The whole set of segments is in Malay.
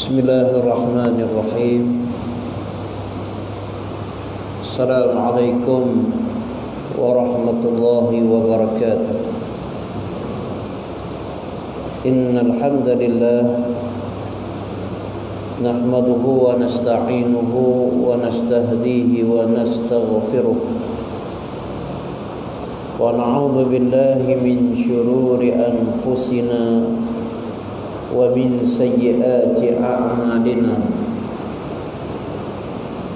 Bismillahirrahmanirrahim. Assalamualaikum warahmatullahi wabarakatuh. Innal hamdalillah nahmaduhu wa nasta'inuhu wa nastahdihi wa nastaghfiruh wa na'udzu billahi min shururi anfusina wa min sayyiati a'malina.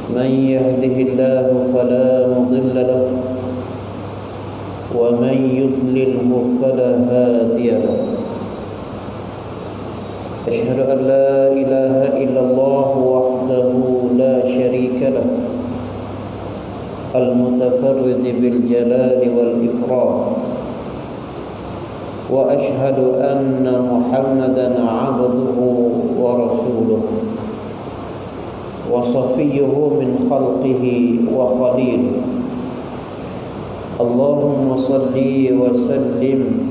Man yahdihillahu fala mudilla lahu wa man yudlilhu fala hadiya lahu. Asyhadu an la ilaha illallah wahdahu la syarika lahu al-mutafarrid bil jalali wal ikram. Wa ashhadu anna Muhammadan abduhu wa rasuluhu wa safiyyuhu min khalqihi wa khaliluhu. Allahumma salli wa sallim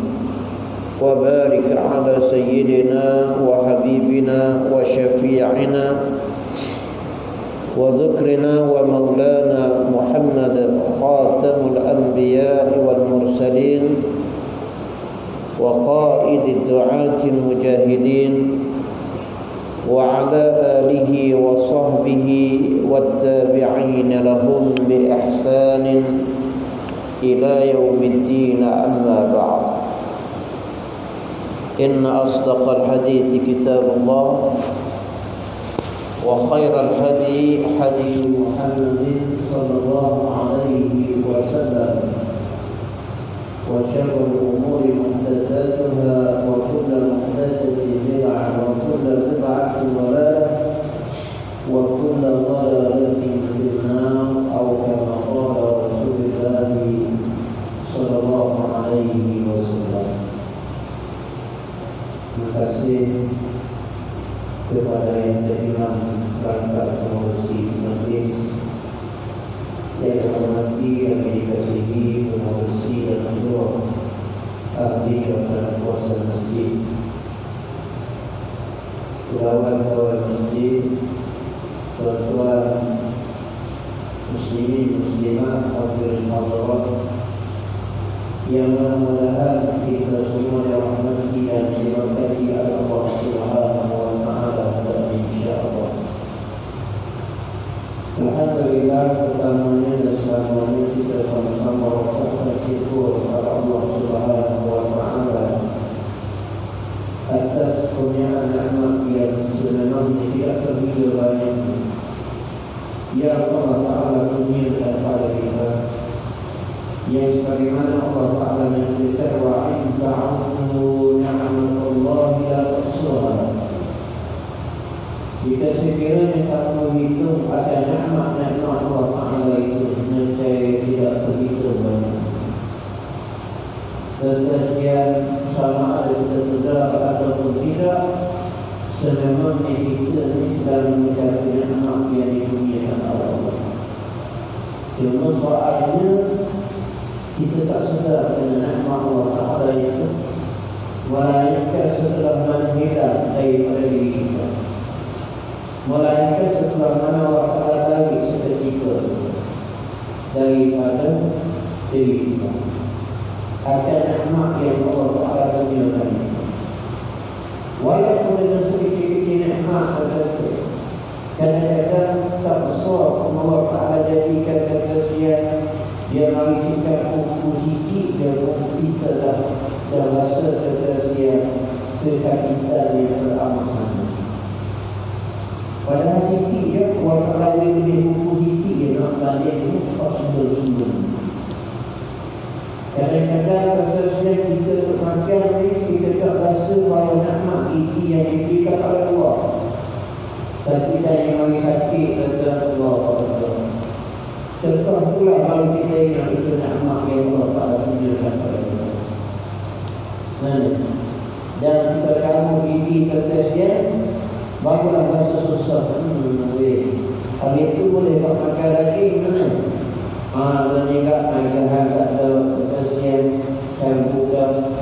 wa barik ala sayyidina wa habibina wa syafi'ina wa dhikrina wa maulana Muhammad khatamul anbiya'i wal mursalin وقائد الدعاة المجاهدين وعلى آله وصحبه والتابعين لهم بإحسان إلى يوم الدين. أما بعد، إن أصدق الحديث كتاب الله وخير الهدي هدي محمد صلى الله عليه وسلم وشر الأمور محدثاتها وكل محدثة بدعة وكل بدعة ضلالة وكل ضلالة في النار أو كما قال رسول الله صلى الله عليه وسلم. Terima kasih kepada yang terima perangkat pengurusi majlis, yang dihormati, yang dikasihi pengurusi dan seluruh ahli dan kuasa masjid, kawan-kawan masjid, tuan-tuan muslimin muslimat, hadirin hadirat yang mudah-mudahan kita semua dirahmati dan diberkati oleh Allah Subhanahu wa taala, insyaallah. Alhamdulillah, pertamanya dan selamanya kita sama-sama mengucapkan syukur kepada Allah Subhanahu wa taala atas kurniaan nikmat yang sebenarnya tidak terhingga banyaknya yang Allah Taala kurniakan kepada kita, yang sebagaimana Allah Taala menyatakan wa in ta'uddu ni'matallahi la tuhsuha. Jika sekiranya kamu hitung akan nikmat-nikmat Allah Ta'ala itu, nescaya tidak terhitung banyak. Tetapian sama ada kita sedar ataupun tidak, sebenarnya kita dalam mencapai nikmat yang dikurniakan oleh Allah. Cuma soalnya kita tak sedar dengan nikmat Allah Ta'ala itu, melainkan setelah menghilang daripada diri kita, melainkan setelah mana waktu lagi seketika daripada diri kita akan nikmat yang Allah Ta'ala kurniakan. Walaupun dengan sedikit-sedikit nikmat tertentu, kadang-kadang tak besar Allah Ta'ala jadikan kesekian, dia mengakibatkan hukum sikit, dia hukum kita dah rasa kesekian kesakitan yang teramat sangat. Padahal sikit je, Allah Ta'ala lebih hukum sikit je nak balik ni possible. Kadang-kadang kesekian kita makan ni, kita tak rasa bahawa nikmat itu yang diberikan oleh Allah. Tapi kita yang lagi sakit kata Allah. Contoh itulah kalau kita ingat itu nikmat yang Allah Ta'ala tunjukkan kepada kita. Dan kita kamu gigi kesekian, barulah rasa susah. Hari itu boleh tak makan lagi, mana? Dan juga naikahan tak ada kesekian, dan bukan.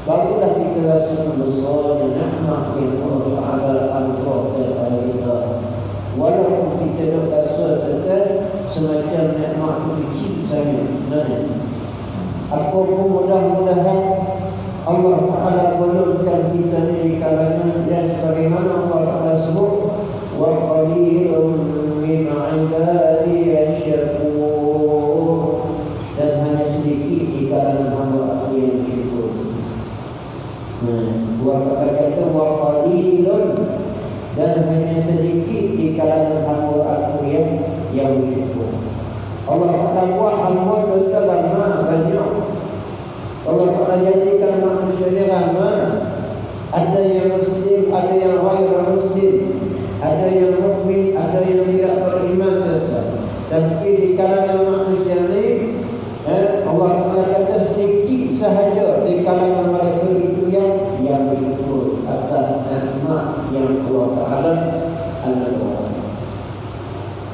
Barulah kita rasa besar dan nikmat yang Allah Ta'ala anugerahkan macam nikmat itu kecil saja sebenarnya. Apa pun mudah-mudahan Allah Ta'ala golongkan kita ni di kalangan yang sebagaimana Allah Ta'ala sebut wa qalilun min 'ibadiy syakur, dan hanya sedikit di kalangan hamba aku yang syukur. Dua kata wa qalilun, dan hanya sedikit di kalangan hamba aku yang syukur. Allah Ta'ala buat hamba kita ramai banyak. Allah Ta'ala jadikan manusia ni ramai. Ada yang Muslim, ada yang ghair Muslim, ada yang mukmin, ada yang tidak beriman tetap. Tapi di kalangan manusia ni Allah Ta'ala kata sedikit sahaja di kalangan mereka itu yang bersyukur atas nikmat yang Allah Ta'ala ada.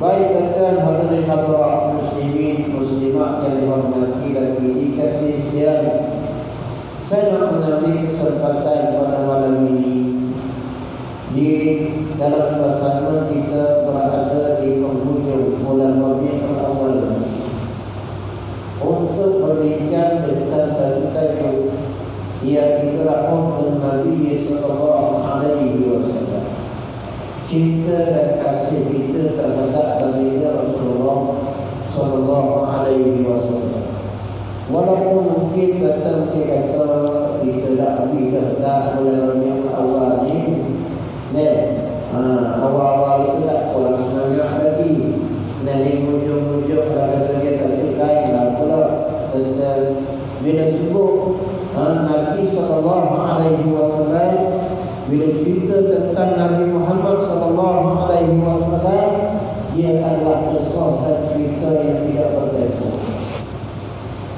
Baik tuan hadirin hadirat muslimin muslimat yang dihormati dan dikasihi sekalian, saya nak mengambil kesempatan pada malam ini di dalam suasana kita berada di penghujung bulan Rabiul Awal untuk berbincang tentang satu tajuk yang diterapkan oleh Nabi sallallahu alaihi wasallam, cinta dan kasih kita terhadap baginda Rasulullah sallallahu alaihi wasallam. Walaupun mungkin kita tak habis dah bulan yang awal ni, awal-awal itu tak kurang semangat lagi. Dan di hujung-hujung kata dia tak lain lah pula. Bila sebut Nabi sallallahu alaihi wasallam, bila cerita tentang Nabi Muhammad sallallahu alaihi wasallam, dia adalah kisah dan cerita yang tidak bertempo.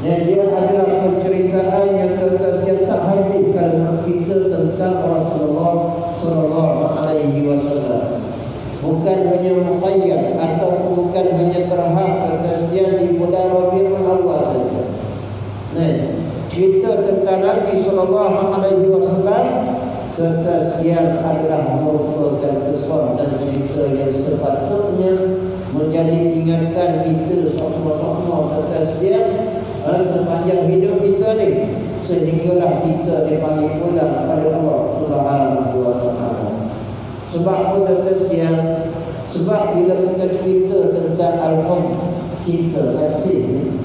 Dan dia adalah penceritaan yang terkasihan tak habis kalau kita tentang Rasulullah sallallahu alaihi wasallam. Bukan hanya mukhayyal atau bukan hanya terhad terkasihan di bulan Rabiul Awal saja. Cerita tentang Nabi sallallahu alaihi wasallam kesaksian adalah merupakan kesan dan cerita yang sepatutnya menjadi ingatan kita sama-sama kesaksian sepanjang hidup kita ni, sehinggalah kita dipanggil pulang kepada Allah Subhanahu wa Ta'ala. Sebab apa kesaksian? Sebab bila kita cerita tentang al-hub, cinta, kasih,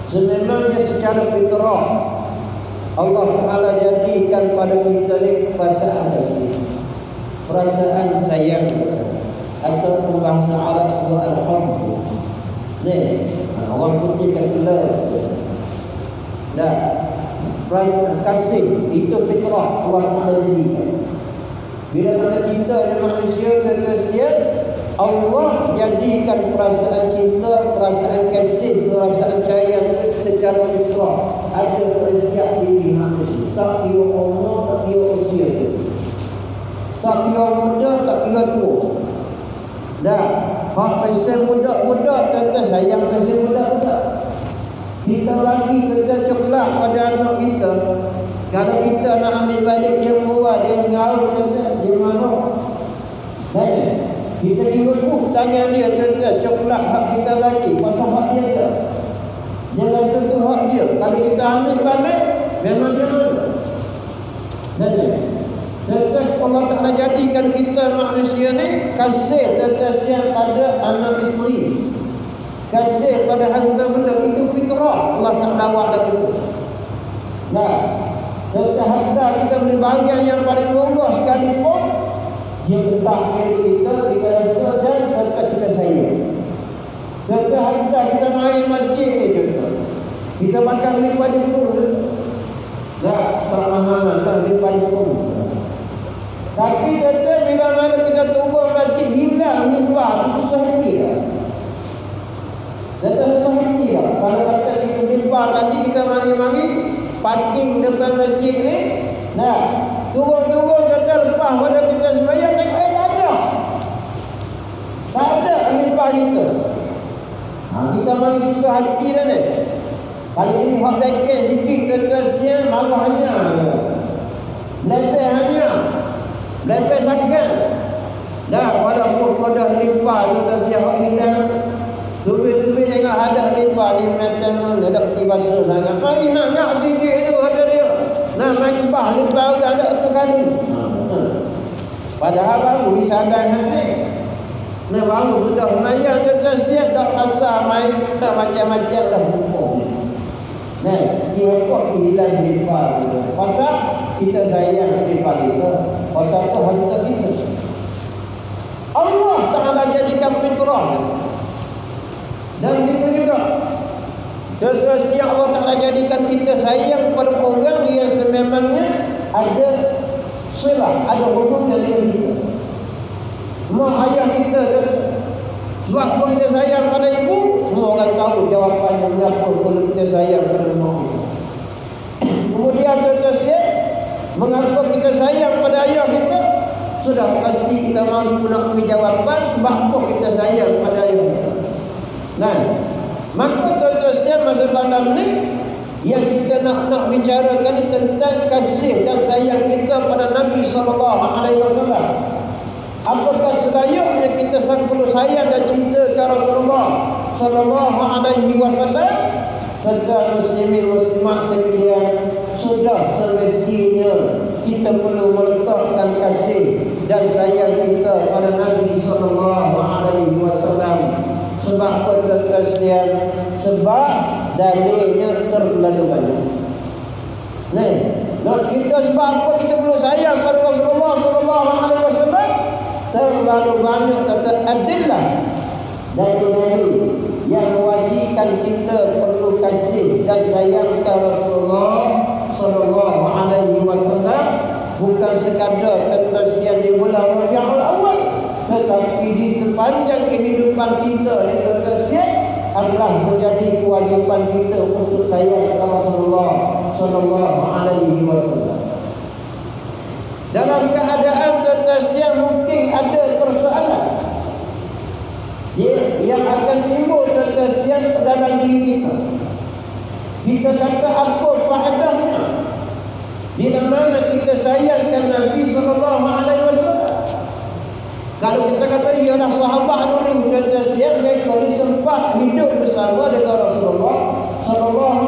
sememangnya secara fitrah Allah Ta'ala jadikan pada kita ni perasaan kasih, perasaan sayang, atau bahasa Arab sebut al-hub. Orang putih kata love. Perasaan kasih itu fitrah Allah Ta'ala jadikan. Bila kita dan manusia kekasihan, Allah jadikan perasaan cinta, perasaan kasih, perasaan sayang secara fitrah ada pada setiap diri manusia. Tak kira umur, tak kira usia, tak kira muda, tak kira tua. Hak pasal budak-budak kata sayang pasal budak-budak. Kita lagi kata coklat pada anak kita. Kalau kita nak ambil balik dia keluar, dia ngaul kata dia mana. Kita kira tangan dia kata coklat hak kita lagi, pasal hak dia dah. Dia rasa tu hak dia. Kalau kita ambil balik, memang dia mana. Tetap Allah Ta'ala jadikan kita manusia ni kasih tetasnya pada anak isteri, kasih pada harta benda, itu fitrah Allah Ta'ala buat lagu. Tetap harta kita beli bahagian yang paling murah sekalipun, dia letak diri kita rasa dan tetap kita sayang. Tetap harta kita main masjid ni contoh, kita makan lipat di pun tak mahal, tak lipat di pun. Tapi kata bila mana kita turun masjid hilang limpah, susah hati lah. Kata susah hati lah. Kalau kata kita limpah tadi kita mari-mari parking depan masjid ni, turun-turun kata lepas pada kita sembahyang, tak ada. Tak ada limpah kita. Kita mari susah hati lah ni. Kalau ini hak dekil sikit kata sekian, marah hanya. Lebih hanya. Lepas sangat. Walaupun kau dah limpah tu tak siap hilang, tu ada lipat di macam mana dak tibasa sangat. Mai hang sini tu ada dia. Nah main bah lipat ada tu kan. Padahal baru disadar ni. Nah baru sudah maya tetes dia tak pasal main tak macam-macam dah hukum. Nah, dia kok hilang lipat tu. Pasal kita sayang lipat kita. Pasal tu harta kita. Allah Ta'ala jadikan fitrah. Dan itu juga terus dia Allah Ta'ala jadikan kita sayang pada orang yang sememangnya ada silah, ada hubungan dengan kita. Mak ayah kita, sebab apa kita sayang pada ibu, semua orang tahu jawapannya mengapa perlu kita sayang pada mak kita. Kemudian terus dia, mengapa kita sayang pada ayah kita, sudah pasti kita mampu nak beri jawapan sebab apa kita sayang pada ayah kita. Nah, maka terusnya masa malam ni yang kita nak bicarakan tentang kasih dan sayang kita pada Nabi SAW. Apakah selayaknya kita perlu sayang dan cinta ke Rasulullah SAW? Serta muslimin muslimat sekalian, sudah semestinya kita perlu meletakkan kasih dan sayang kita pada Nabi SAW. Sebab perkataannya, sebab dalilnya terlalu banyak. Nah, kita sebab apa kita perlu sayang pada Rasulullah SAW? Terlalu banyak kata adillah dalil yang mewajibkan kita perlu kasih dan sayang kepada Rasulullah SAW. Bukan sekadar ketersediaan di bulan Rabiul Awal, tetapi di sepanjang kehidupan kita yang ketersediaan adalah menjadi kewajipan kita untuk sayang kepada Rasulullah SAW. Dalam keadaan ketersediaan mungkin ada persoalan yang akan timbul ketersediaan dalam diri kita. Kita kata apa faedahnya bila mana kita sayangkan Nabi SAW? Kalau kita kata ialah sahabat dulu ketersediaan, mereka sempat hidup bersama dengan Rasulullah SAW.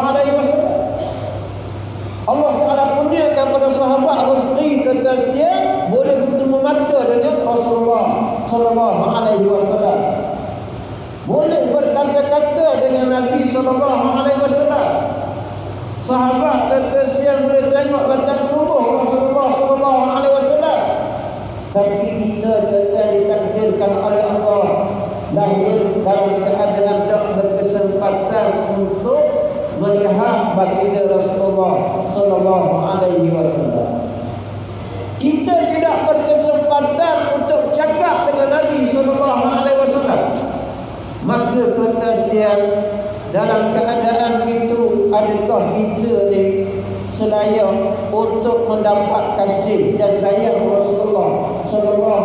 Allah Ta'ala kurniakan kepada sahabat rezeki ketersediaan boleh bertemu mata dengan Rasulullah SAW. Boleh berkata-kata dengan Nabi SAW. Sahabat ketersediaan boleh tengok batang tubuh Rasulullah SAW. Tapi kita tetap ditakdirkan oleh Allah lahir dalam keadaan tak berkesempatan untuk melihat baginda Rasulullah SAW. Kita tidak berkesempatan untuk cakap dengan Nabi SAW. Maka ketersediaan dalam keadaan itu, adakah kita ni selayak untuk mendapat kasih dan sayang Rasulullah SAW?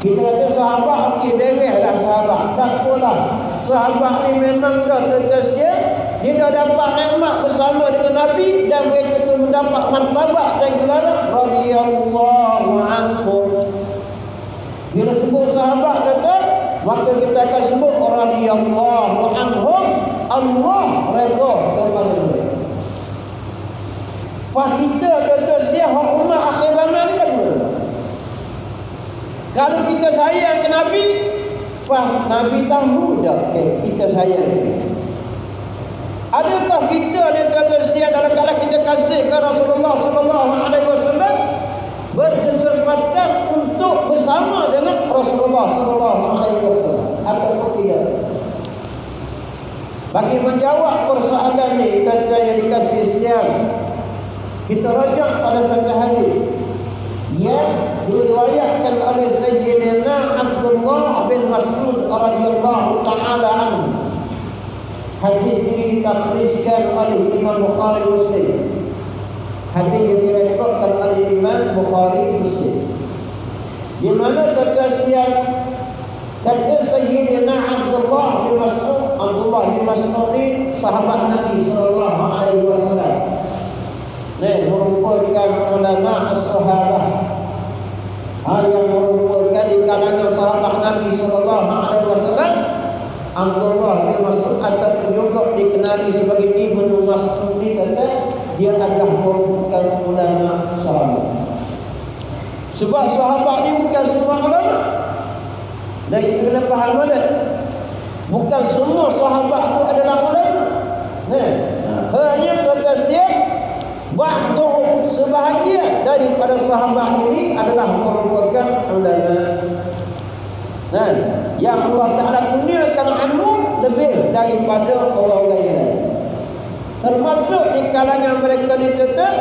Kita kata sahabat, okey, bereslah sahabat. Tak apalah. Sahabat ni memang dah ketersediaan. Dia dah dapat nikmat bersama dengan Nabi dan mereka tu mendapat martabat dan gelaran radhiyallahu anhum. Bila sebut sahabat kata, maka kita akan sebut radhiyallahu anhum. Allah redha kepada mereka. Pak kita ketersediaan hak umat akhir zaman ni kan? Kalau kita sayang ke Nabi, Pak Nabi tahu dah kita sayang. Adakah kita yang tersedia dalam kalau kita kasih ke Rasulullah SAW berkesempatan untuk bersama dengan Rasulullah SAW? Ataupun tidak? Bagi menjawab persoalan ini, kata yang dikasih sekian, kita rajak pada satu hadis yang diriwayatkan oleh Sayyidina Abdullah bin Mas'ud radhiyallahu ta'ala anhu. Hadis ini ditakhrijkan oleh Imam Bukhari Muslim. Hadis yang diriwayatkan oleh Imam Bukhari Muslim. Di mana ketersediaan kata Sayyidina Abdullah bin Mas'ud. Abdullah bin Mas'ud ni sahabat Nabi SAW. Merupakan ulama as-sahabah, yang merupakan di kalangan sahabat Nabi SAW. dikenali sebagai Ibnu Mas'ud ni kata dia adalah merupakan ulama sahabat. Sebab sahabat ni bukan semua ulama. Dan kita kena faham mana? Bukan semua sahabat tu adalah ulama. Hanya kata dia ba'du sebahagian daripada sahabat ini adalah merupakan ulama. Yang Allah Ta'ala kurniakan ilmu lebih daripada orang-orang yang lain. Termasuk di kalangan mereka ni tetap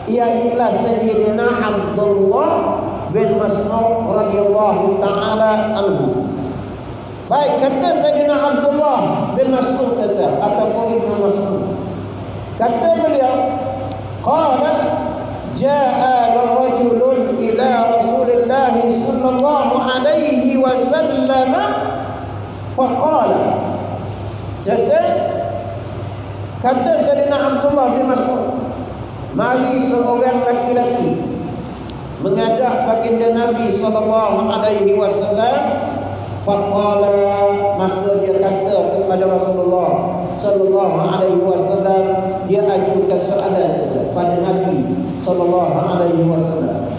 ialah Sayyidina Abdullah bin Mas'ud radhiyallahu ta'ala anhu. Baik, kata Sayyidina Abdullah bin Mas'ud kata ataupun Ibnu Mas'ud, kata beliau, qala jaa rajulun ila Rasulillah sallallahu alaihi wasallam faqala, kata Sayyidina Abdullah bin Mas'ud, mari seorang laki-laki mengajak baginda Nabi sallallahu alaihi wasallam. Faqala, maka dia kata kepada Rasulullah sallallahu alaihi wasallam, dia ajukan soalan kepada Nabi sallallahu alaihi wasallam.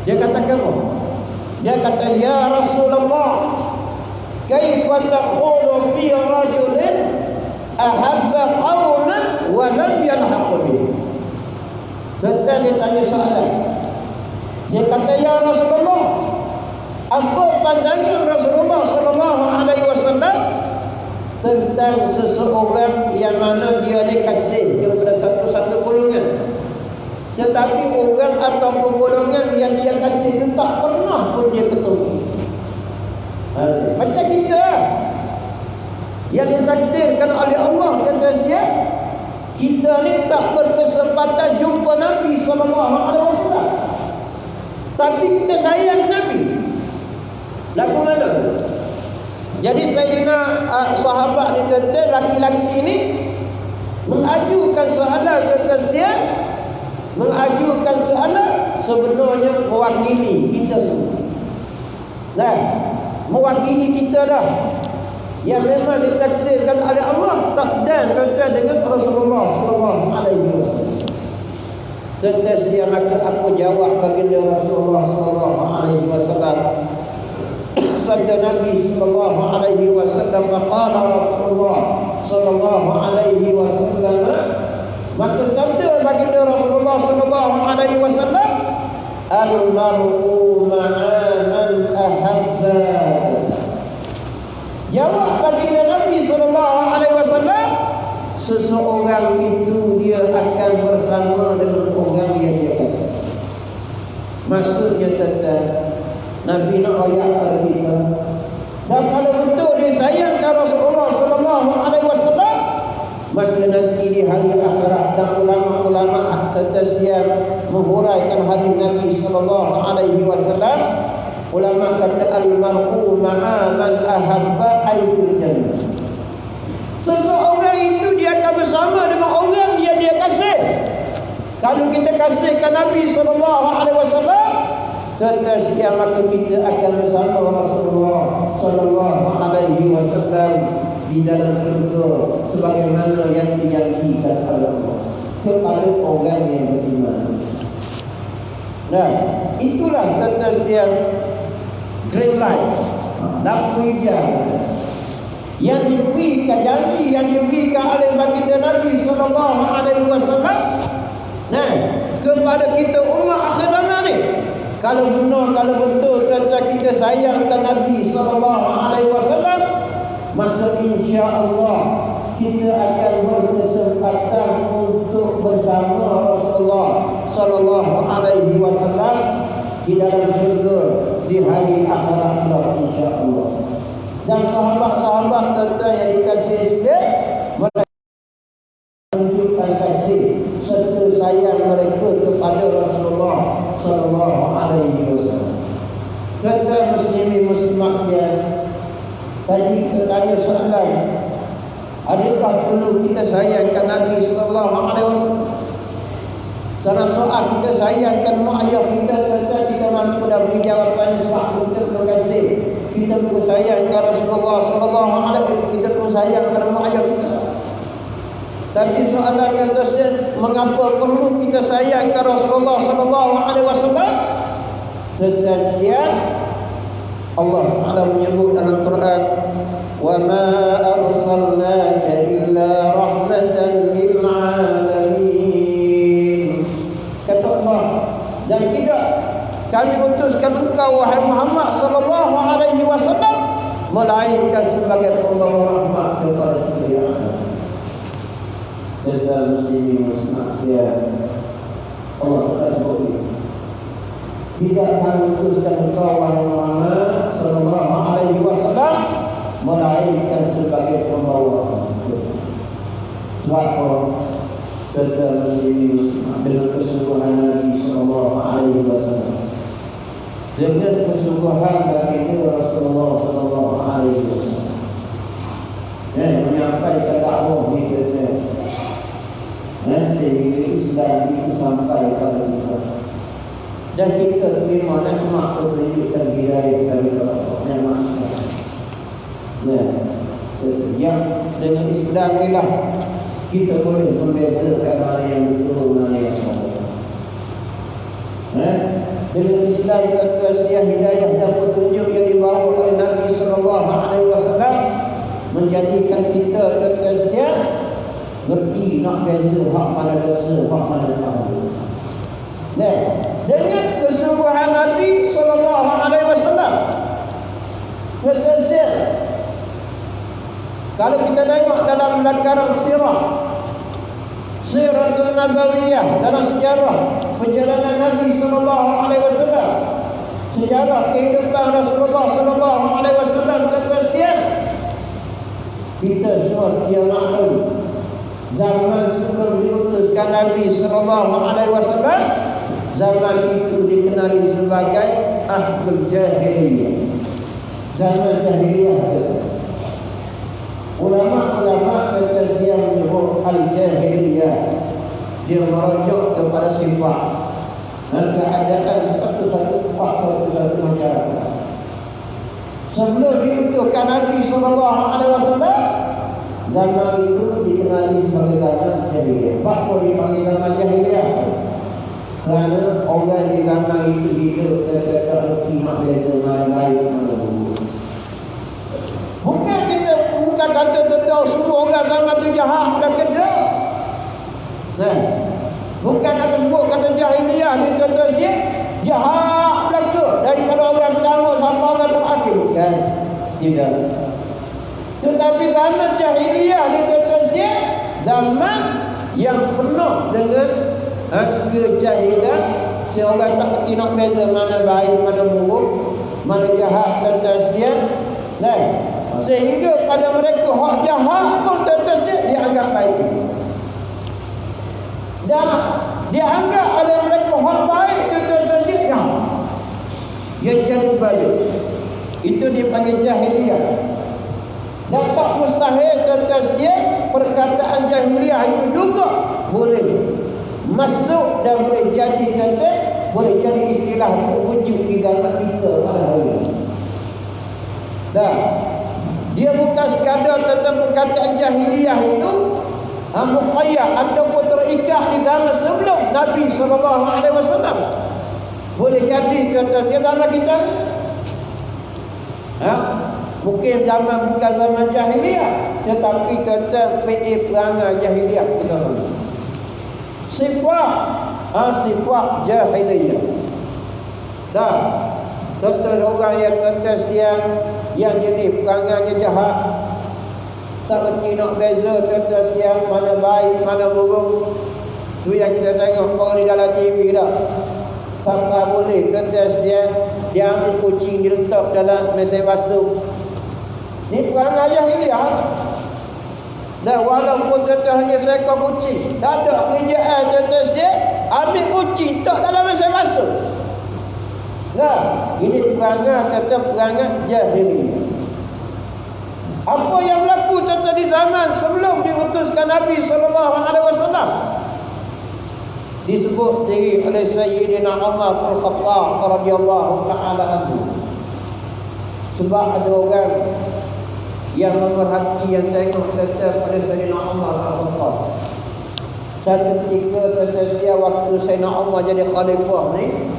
Dia katakan apa? Dia kata, ya Rasulullah, kaifa taqulu fi rajulin ahabba qauman wa lam yalhaq bihim. Betul, dia tanya soalan. Dia kata, ya Rasulullah, apa pandangan Rasulullah sallallahu alaihi wasallam tentang seseorang yang mana dia dikasih kepada satu-satu golongan, tetapi orang atau golongan yang dia kasih itu tak pernah pun dia ketemu. Macam kita yang ditakdirkan oleh Allah, kata dia, kita ni tak berkesempatan jumpa Nabi sallallahu alaihi wasallam, tapi kita sayang Nabi. Lagu mana? Jadi Sayyidina sahabat ni kata, laki-laki ni mengajukan soalan kepada dia, mengajukan soalan sebenarnya mewakili kita semua. Nah, mewakili kita dah, yang memang ditakdirkan oleh Allah takdan kata dengan Rasulullah sallallahu alaihi wasallam. Setelah dia, maka apa jawab baginda Rasulullah sallallahu alaihi wasallam? Sabda Nabi sallallahu alaihi wasallam, qala Rasulullah sallallahu alaihi wasallam, maka sabda baginda Rasulullah sallallahu alaihi wasallam, al-mar'u ma'a man ahabba. Jawab baginda Nabi sallallahu alaihi wasallam, seseorang itu dia akan bersama dengan orang yang dia kasih. Maksudnya tetap Nabi nak ayat kepada kita, dan kalau betul dia sayangkan Rasulullah sallallahu alaihi wasallam, maka nanti di hari akhirat dan ulama-ulama atas dia menghuraikan hadis Nabi sallallahu alaihi wasallam, ulama kata al-mar'u ma'a man ahabba ayyul jannah. Seseorang itu dia akan bersama dengan orang yang dia kasih. Kalau kita kasihkan Nabi sallallahu alaihi wasallam, setelah maka kita akan bersama Rasulullah sallallahu alaihi wasallam di dalam surga sebagaimana yang dijanjikan oleh Allah kepada orang yang beriman. Nah, itulah setelah green light, lampu hijau yang diberikan, janji yang diberikan oleh baginda Nabi sallallahu alaihi wasallam. Nah, kepada kita umat akhir zaman ni, kalau benar, kalau betul kata kita sayangkan Nabi sallallahu alaihi wasallam, maka insya-Allah kita akan berkesempatan untuk bersama Rasulullah sallallahu alaihi wasallam di dalam syurga di hari akhirat insya-Allah. Dan sahabat-sahabat kata yang dikasih sekalian, mereka menunjukkan kasih serta sayang mereka kepada Rasulullah sallallahu alaihi wasallam. Kata muslimin muslimat sekalian, tadi kita tanya soalan, adakah perlu kita sayangkan Nabi sallallahu alaihi wasallam? Karena soal kita sayangkan mak ayah kita, kita mampu dah beri jawapan sebab kita perlu kasih. Kita perlu sayangkan Rasulullah sallallahu alaihi wasallam, kita perlu sayang pada mak ayah kita. Tapi soalan yang atasnya, mengapa perlu kita sayang ke Rasulullah sallallahu alaihi wasallam? Sekian Allah Taala menyebut dalam Quran, "Wa ma arsalnaka illa rahmatan lil alamin." Kata Allah, dan tidak kami utuskan engkau wahai Muhammad sallallahu alaihi wasallam melainkan sebagai pembawa rahmat kepada seluruh alam. Serta muslimin muslimat Allah tersebut. Tidak kami utuskan engkau wahai Muhammad sallallahu alaihi wasallam melainkan sebagai pembawa rahmat. Sebab serta muslimin muslimat dengan kesungguhan Nabi sallallahu alaihi wasallam, dengan kesungguhan baginda Rasulullah sallallahu alaihi wasallam menyampaikan dakwah kita, sehingga Islam itu sampai pada kita dan kita terima nikmat petunjuk dan hidayah dari Allah yang dengan Islam inilah kita boleh membezakan mana yang betul, mana yang salah. Dengan Islam kata sedia hidayah dan petunjuk yang dibawa oleh Nabi sallallahu alaihi wasallam menjadikan kita kata sedia berti nak beza hak mana dosa, hak mana salah. Dengan kesungguhan Nabi sallallahu alaihi wasallam kata sedia, kalau kita tengok dalam lakaran Siratul Nabawiyah, dalam sejarah perjalanan Nabi sallallahu alaihi wasallam, sejarah kehidupan Rasulullah sallallahu alaihi wasallam, kata sekian, kita semua sedia maklum zaman sebelum diutuskan Nabi sallallahu alaihi wasallam, zaman itu dikenali sebagai Ahlul Jahiliyah, zaman jahiliyah. Ulama-ulama bertasdiah menyebut al-jahiliyah, dia merujuk kepada sifat dan keadaan satu-satu masyarakat. Sebelum diutuskan Nabi sallallahu alaihi wasallam, zaman itu dikenali sebagai zaman jahiliyah. Kenapa dipanggil zaman jahiliyah? Kerana orang di zaman itu hidup tak erti mak beza lain-lain mana buruk. Bukan kata tahu semua orang zaman tu jahat dah kena. Bukan kata semua kata jahiliyah ni kata dia jahat belaka daripada orang pertama sampai orang terakhir. Bukan. Tidak. Tetapi zaman jahiliyah ni kata dia zaman yang penuh dengan kejahilan, seorang tak kerti nak beza mana baik, mana buruk, mana jahat kata dia. Sehingga pada mereka hak jahat pun tetap dianggap baik. Dan dianggap oleh mereka hak baik tetap jahat. Ia jadi balik. Itu dipanggil jahiliyah. Dan tak mustahil tetap dia perkataan jahiliyah itu juga boleh masuk dan boleh jadi kata, boleh jadi istilah untuk wujud di dalam kita pada hari ini. Dah. Dia bukan sekadar tentang perkataan jahiliyah itu muqayyad ataupun terikat di dalam sebelum Nabi sallallahu alaihi wasallam. Boleh jadi kata zaman kita mungkin zaman bukan zaman jahiliyah, tetapi kata perangai jahiliyah kita. Sifat jahiliyah. Dah. Contoh orang yang kata yang jenis perangainya jahat, tak kerti nak beza kata mana baik, mana buruk. Tu yang kita tengok orang di dalam TV dah. Sampai boleh kata dia ambil kucing diletak dalam mesin basuh. Ni perangai jahiliyah. Dan walaupun kata hanya seekor kucing, tak ada kerjaan kata ambil kucing tak dalam mesin basuh. Nah, ini perangai kata perangai jahiliyah. Apa yang berlaku tentang di zaman sebelum diutuskan Nabi sallallahu alaihi wasallam disebut sendiri oleh Sayyidina Umar Al-Khattab radhiyallahu taala anhu. Sebab ada orang yang memerhati yang tengok tetap pada Sayyidina Umar Al-Khattab. Satu ketika tetap dia waktu Sayyidina Umar jadi khalifah ni,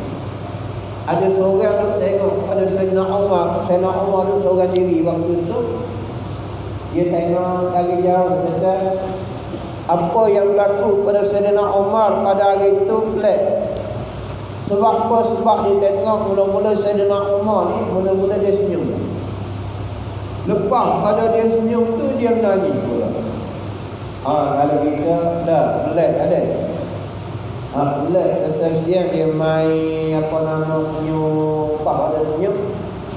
ada seorang tu tengok pada Sayyidina Umar. Sayyidina Umar tu seorang diri waktu tu. Dia tengok dari jauh kata, apa yang berlaku pada Sayyidina Umar pada hari itu pelik. Sebab apa? Sebab dia tengok mula-mula Sayyidina Umar ni, mula-mula dia senyum. Lepas pada dia senyum tu dia menangis pula. Kalau kita dah pelik ada. Pelik atas dia main apa nama senyum, apa ada senyum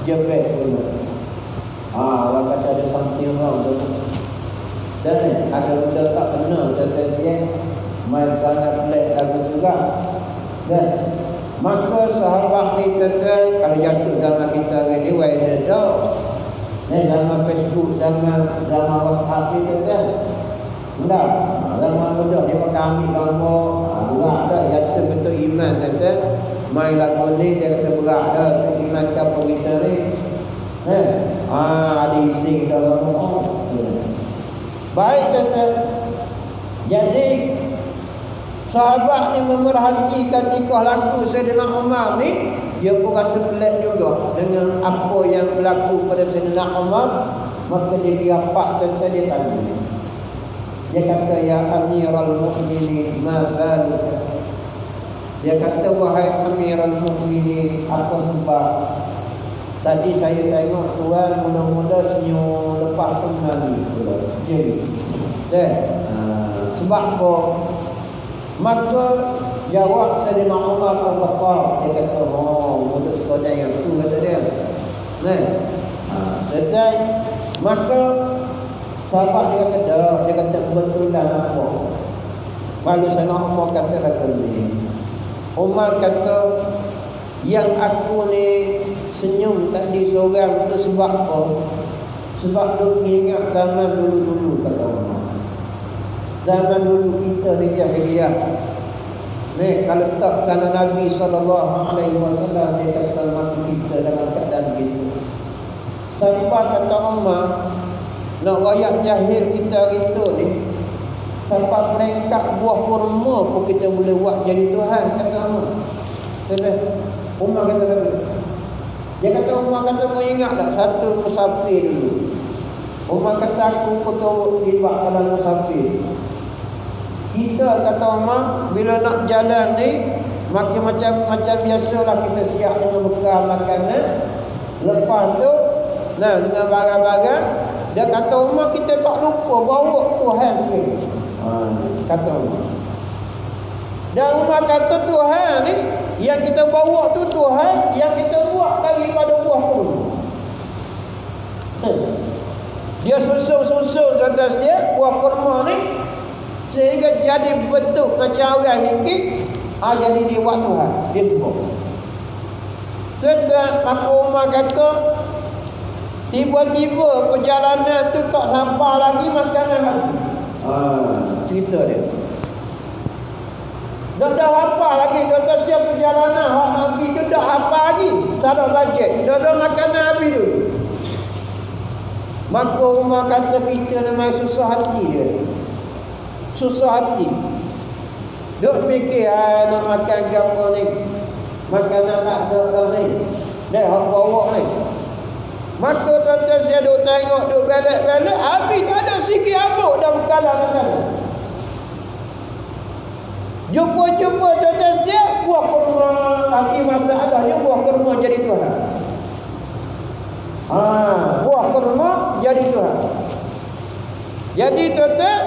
jebret pula. Orang kata ada something wrong tu. Dan ada benda tak kena atas dia main sangat pelik lagu juga. Dan maka sahabat ni kata kalau jatuh zaman kita hari ni why dah. Zaman Facebook, zaman WhatsApp ni kan. Enggak, zaman muda dia pakai ambil gambar. Berat dah, jatuh betul iman kata. Main lagu ni dia kata berat dah, tak iman apa kita ni. Ada isi dalam rumah. Baik kata. Jadi sahabat ni memerhatikan tingkah laku Sayyidina Umar ni, dia pun rasa pelik juga dengan apa yang berlaku pada Sayyidina Umar. Maka dia dirapat kata dia tanya. Dia kata, ya Amirul Mu'minin, ma baluka. Dia kata, wahai Amirul Mu'minin, apa sebab tadi saya tengok tuan mula-mula senyum, lepas tu menangis pula. Jadi sebab apa? Maka jawab Sayyidina Umar Al-Khattab. Dia kata, untuk sekolah yang tu kata dia. Sedang maka sahabat dia kata dah. Dia kata kebetulan apa? Lalu Sayyidina Umar kata ni. Umar kata, yang aku ni senyum tadi seorang tu sebab apa? Sebab tu ingat zaman dulu-dulu kata Umar. Zaman dulu kita ni jahiliah. Ni kalau tak kerana Nabi SAW dia kata mati kita dalam keadaan begitu. Sampai kata Umar, nak rakyat jahil kita hari tu ni, sampai peringkat buah kurma pun kita boleh buat jadi Tuhan, kata Umar. Kata Umar kata lagi. Dia kata Umar kata mengingat tak satu musafir dulu. Umar kata aku pun libat dalam musafir. Kita kata Umar bila nak jalan ni macam biasalah kita siap dengan bekal makanan. Lepas tu dengan barang-barang. Dia kata Umar kita tak lupa bawa Tuhan sekali. Kata Umar. Dan Umar kata Tuhan ni yang kita bawa tu Tuhan yang kita buat daripada buah kurma. Dia susun ke atas dia buah kurma ni sehingga jadi bentuk macam orang hikik. Jadi dia buat Tuhan. Dia sebut. Tuan-tuan, maka Umar kata tiba-tiba perjalanan tu tak sampai lagi makanan habis. Cerita dia. Dah hafal lagi. Tuan-tuan, siap perjalanan lagi tu dah hafal lagi. Salah bajet. Dah makanan habis dulu. Maka Umar kata kita namanya susah hati dia. Susah hati. Duk fikir nak makan apa ni. Makanan tak ada dah ni. Dah hak bawa ni. Maka tuan-tuan saya duk tengok, duk belak-belak, habis tak ada sikit habuk dah berkalah makanan. Jumpa-jumpa tuan-tuan dia buah kurma. Tapi masalahnya buah kurma jadi Tuhan. Buah kurma jadi Tuhan. Jadi tuan-tuan,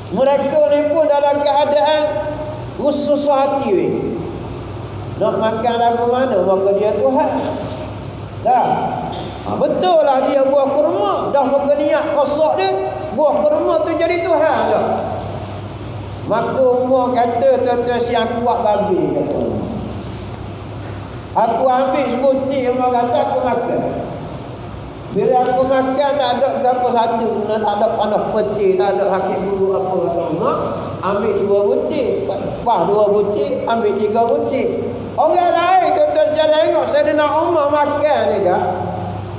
mereka ni pun dalam keadaan susah hati weh. Nak makan lagu mana maka dia Tuhan. Dah. Betul lah dia buah kurma. Dah maka niat kosak dia, buah kurma tu jadi Tuhan dah. Maka Umar kata tuan-tuan si aku buat babi kata Umar. Aku ambil sebutir Umar kata aku makan. Bila aku makan tak ada apa satu, tak ada panas peti, tak ada sakit bulu apa kata Umar. Ambil 2 butir, pas 2 butir, ambil 3 butir. Orang lain tuan-tuan saya tengok Sayyidina Umar makan ni dah.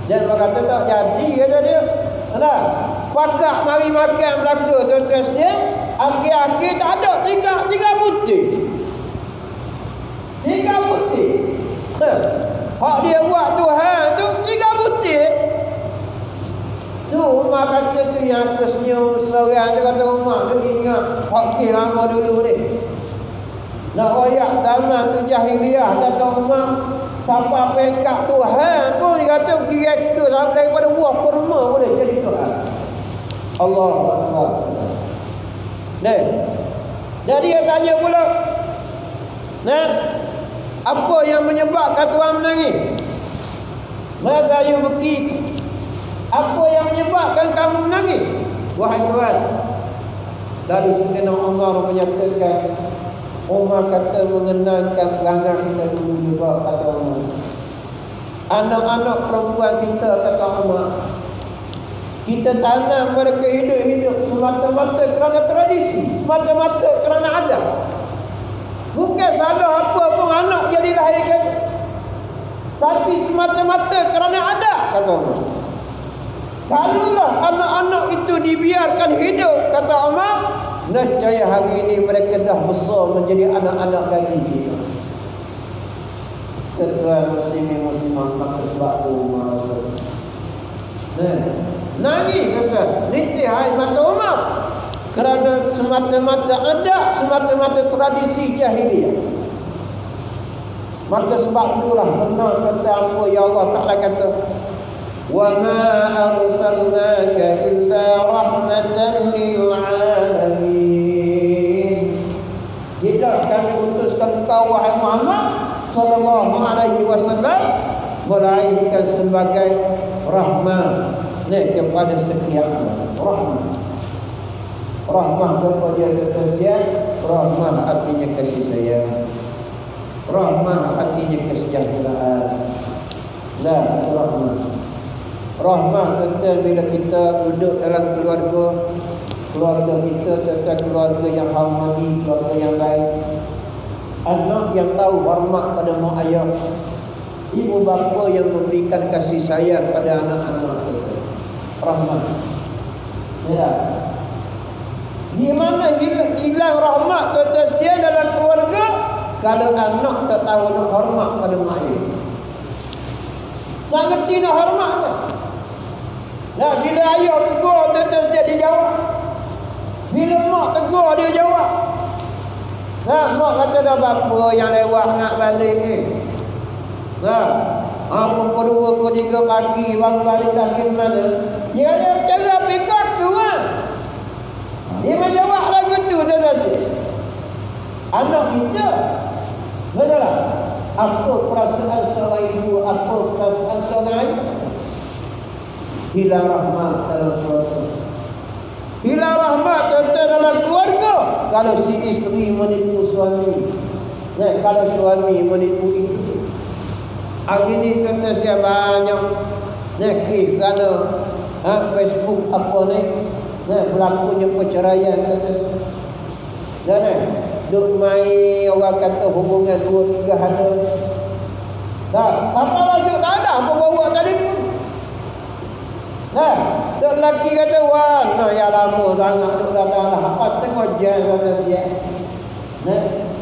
Dan berkata tak jadi kata dia. Nah, pakak mari makan Melaka tuan-tuan dia, akhir-akhir tak ada tiga putih. Tiga putih. Hak dia buat Tuhan tu tiga putih. Tu Umar kata tu yang aku senyum seorang dia kata Umar tu ingat fakir lama dulu ni. Nak royak zaman tu jahiliah kata Umar siapa pekak Tuhan pun dia kata pergi reka sampai daripada buah kurma boleh jadi Tuhan. Allah Akbar. Nah, jadi dia tanya pula, nah, apa yang menyebabkan Tuhan menangis? Maka you begitu. Apa yang menyebabkan kamu menangis? Wahai Tuhan. Lalu Sayyidina Umar menyatakan, Umar kata mengenangkan perangai kita dulu juga, kata Umar. Anak-anak perempuan kita, kata Umar, kita tanam mereka hidup-hidup semata-mata kerana tradisi, semata-mata kerana adat. Bukan salah apa pun anak yang dilahirkan, tapi semata-mata kerana adat, kata Umar. Kalaulah anak-anak itu dibiarkan hidup, kata Umar, nescaya hari ini mereka dah besar menjadi anak-anak gadis kita. Tuan muslimin muslimah, maka sebab tu Umar nangis kata nitih hai mata Umar kerana semata-mata adat, semata-mata tradisi jahiliah. Maka sebab itulah benar kata apa ya Allah Ta'ala kata, وَمَا أَرْسَلْنَاكَ إِلَّا رَحْمَةً لِلْعَالَمِينَ. Tidak kami utuskan engkau wahai Muhammad sallallahu alaihi wasallam melainkan sebagai rahmat kepada sekalian alam. Rahmah kepada sekalian, rahmah artinya kasih sayang. Rahmah artinya kesejahteraan. Rahmah kata bila kita duduk dalam keluarga kita tentang keluarga yang harmoni, keluarga yang baik. Anak yang tahu hormat pada mak ayah, ibu bapa yang memberikan kasih sayang pada anak-anak kita. Rahmat. Ya. Di mana hilang rahmat tuan-tuan dalam keluarga kalau anak tak tahu nak hormat pada mak ayah. Tak ngerti nak hormat ke? Nah, bila ayah tegur, tuan-tuan dia jawab. Bila mak tegur, dia jawab. Nah, mak kata dah bapa yang lewat nak balik ni. Nah, pukul 2, pukul 3 pagi baru balik lagi mana? Dia ada cara pikir ke kan? Dia menjawab lagu tu, tuan-tuan. Anak kita, betul tak? Apa perasaan seorang ibu, apa perasaan seorang ayah? Hilang rahmat dalam keluarga. Hilang rahmat tuan-tuan dalam keluarga kalau si isteri menipu suami. Kalau suami menipu isteri. Hari ni tuan-tuan siapa banyak kes kerana Facebook apa ni berlakunya perceraian tuan-tuan. Dan duk main orang kata hubungan 2-3 hari. Dah, apa masuk tak ada apa bawa telefon. Duk lelaki kata, wah, ya lama sangat duk datang dah. Apa tengok je dia.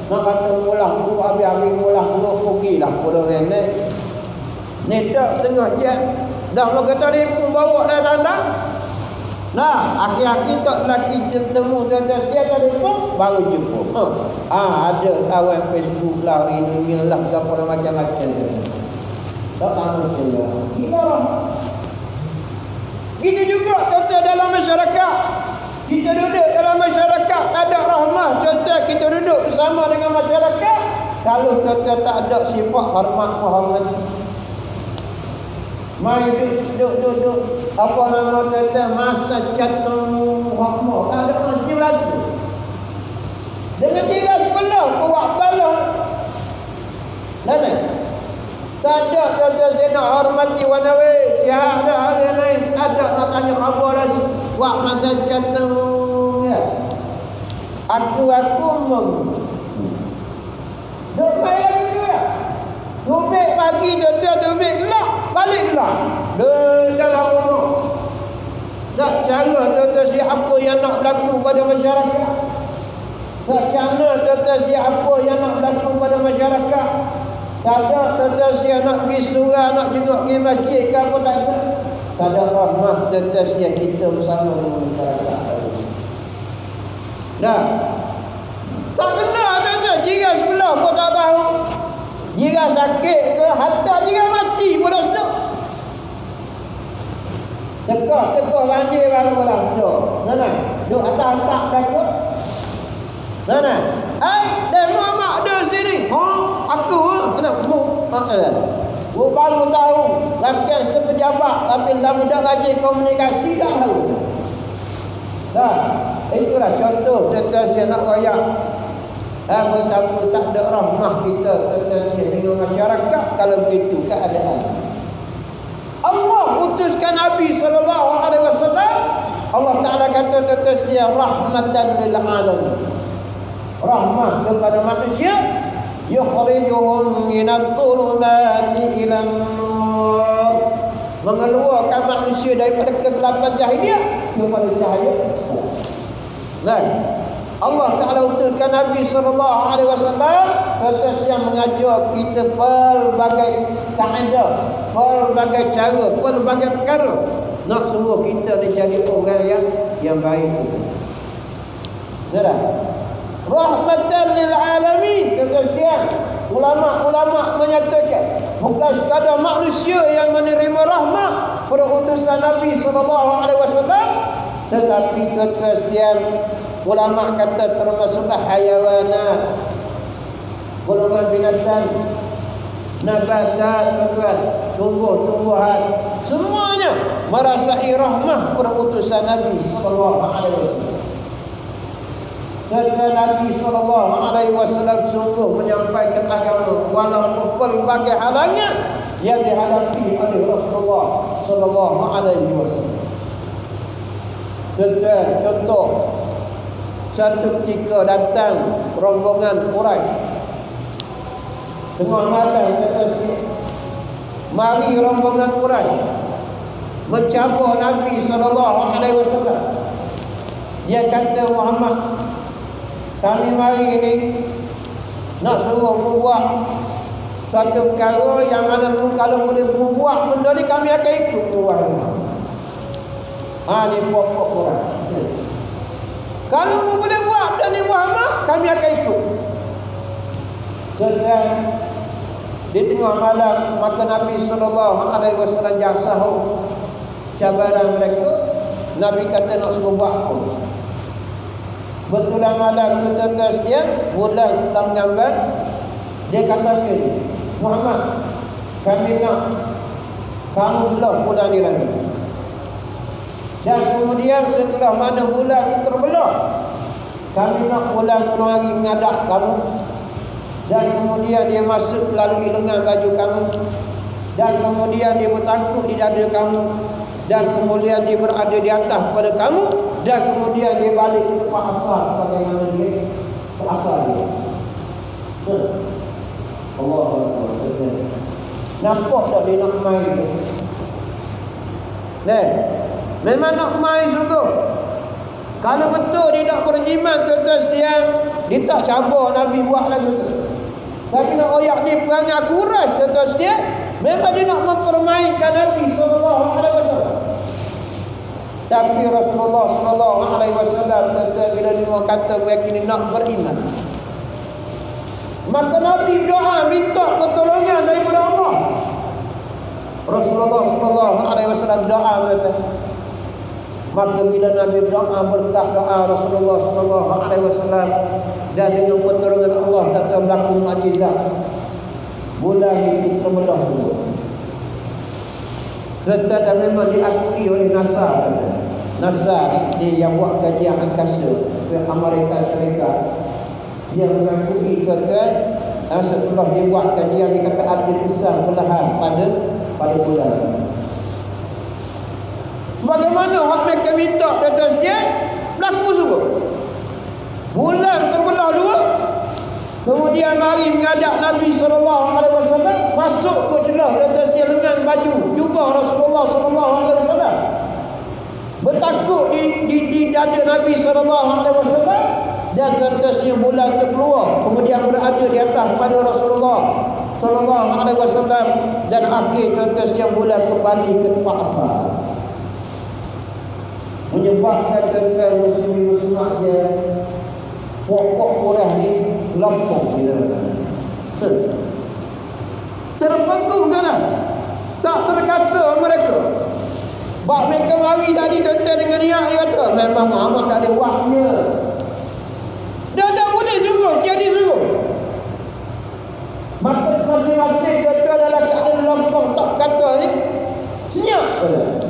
Nak kata mulah bu, habis-habis mulah bu, pergilah pada orang ni. Ni tak tengok je. Dah mau kata telefon bawa datang dah. Nah, akhir-akhir tak lelaki bertemu tuan-tuan dia telefon baru jumpa. Ada kawan Facebook lah, ini lah, apa macam-macam. Tak tahu dia. Gila lah. Kita juga tuan-tuan dalam masyarakat. Kita duduk dalam masyarakat tak ada rahmah, tuan-tuan kita duduk bersama dengan masyarakat. Kalau tuan-tuan tak ada sifat hormat menghormati. Mai duduk apa nama tuan-tuan masa catung rahmah. Tak ada macam lagi. Dengan kira sebelah buat balah. Mana? Tak ada tuan-tuan saya nak hormati wanawe. Sihat dah hari lain. Ada nak tanya khabar lagi. Wak masa catung ya. Aku mau. Duk main lagi tu ya. Tubik pagi tuan-tuan terbit gelap, balik gelap. Dalam rumah. Tak cara tuan-tuan siapa yang nak berlaku pada masyarakat. Tak cara tuan-tuan siapa yang nak berlaku pada masyarakat. Tak ada tuan-tuan siapa nak pergi surau, nak jenguk pergi masjid ke apa, tak ada. Tak ada rahmah tuan-tuan siapa kita bersama dengan masyarakat. Dah. Tak kena tuan-tuan, jiran sebelah pun tak tahu. Jiran sakit ke, hatta jiran mati pun dah sedap. Tekak banjir baru pulang. Nana, duk atas-atas takut. Nana, demo mak ada sini. Aku kena mu. Baru tahu, rakyat sepejabat tapi lama dah rajin komunikasi dah tahu. Dah, itulah contoh tuan-tuan saya nak royak. Betapa tak ada rahmah kita tuan-tuan dengan masyarakat kalau begitu keadaan. Allah utuskan Nabi SAW. Allah Ta'ala kata tuan-tuan dia rahmatan lil alamin. Rahmah kepada manusia. Yukhrijuhum minadh dhulumati ilan nur. Mengeluarkan manusia daripada kegelapan jahiliah kepada cahaya. Dan Allah Ta'ala utuskan Nabi SAW tetes yang mengajar kita pelbagai kaedah, pelbagai cara, pelbagai perkara nak suruh kita menjadi orang yang baik. Sudah. Rahmatan lil alamin. Tetes yang ulama-ulama menyatakan bukan sekadar manusia yang menerima rahmat pada utusan Nabi SAW, tetapi tuan-tuan sekalian, ulama kata termasuklah hayawanat, golongan binatang, nabatat, tuan-tuan, tumbuh-tumbuhan, semuanya merasai rahmah pada utusan Nabi SAW. Dan Nabi SAW sungguh menyampaikan agama walaupun pelbagai halangan yang dihadapi oleh Rasulullah SAW. Contoh, satu ketika datang rombongan Quraisy tengah malam kata sikit, mari rombongan Quraisy mencabar Nabi SAW. Dia kata, Muhammad, kami mari ini nak suruh membuat suatu perkara yang mana pun kalau boleh membuat benda ni kami akan ikut buat. Ni pokok orang. Kalau pun boleh buat benda ni Muhammad, kami akan ikut. Dan di tengah malam maka Nabi SAW jangan sahur cabaran mereka. Nabi kata nak suruh buat apa? Betulan malam tu tuan-tuan sekalian, bulan telah menyambat. Dia kata begini, Muhammad, kami nak kamu belah bulan ni lagi. Dan kemudian setelah mana bulan itu terbelah, kami nak bulan tu hari mengadap kamu. Dan kemudian dia masuk melalui lengan baju kamu. Dan kemudian dia bertangkuk di dada kamu. Dan kemudian dia berada di atas pada kamu. Dan kemudian dia balik ke tempat asal bagaimana dia asal dia. Allah. Nampak tak dia nak main? Memang nak main sungguh. Kalau betul dia nak beriman tuan-tuan sekalian, dia tak cabar Nabi buat lagu tu. Tapi nak royak dia perangai Quraisy tuan-tuan sekalian, memang dia nak mempermainkan Nabi SAW. Tapi Rasulullah SAW bila dia kata begini nak beriman, maka Nabi doa minta pertolongan daripada Allah. Rasulullah SAW doa kata, maka bila Nabi doa berkat doa Rasulullah SAW dan dengan pertolongan Allah kata berlaku mukjizat, bulan itu terbelah dua. Tetapi memang diakui oleh NASA. NASA ni yang buat kajian angkasa di Amerika Syarikat. Dia mengakui tuan-tuan, setelah dia buat kajian dia kata ada kesan belahan pada bulan. Sebagaimana hak mereka minta tuan-tuan sekalian, berlaku sungguh. Bulan terbelah dua. Kemudian mari menghadap Nabi SAW, masuk ke celah atas dia lengan baju jubah Rasulullah SAW. Bertakuk di dada Nabi SAW, dan atasnya bulan terkeluar, kemudian berada di atas pada Rasulullah SAW, dan akhir atasnya bulan kembali ke tempat asal. Menyebabkan tuan-tuan muslimin-muslimat dia pokok Quraish ni lampau bila terpegung kan, tak terkata mereka. Bak mereka mari tadi tuan-tuan dengan niat dia kata memang Muhammad tak ada waknya. Dah tak boleh sungguh, jadi sungguh. Maka masing-masing tuan-tuan dalam keadaan lampau tak kata ni senyap pada.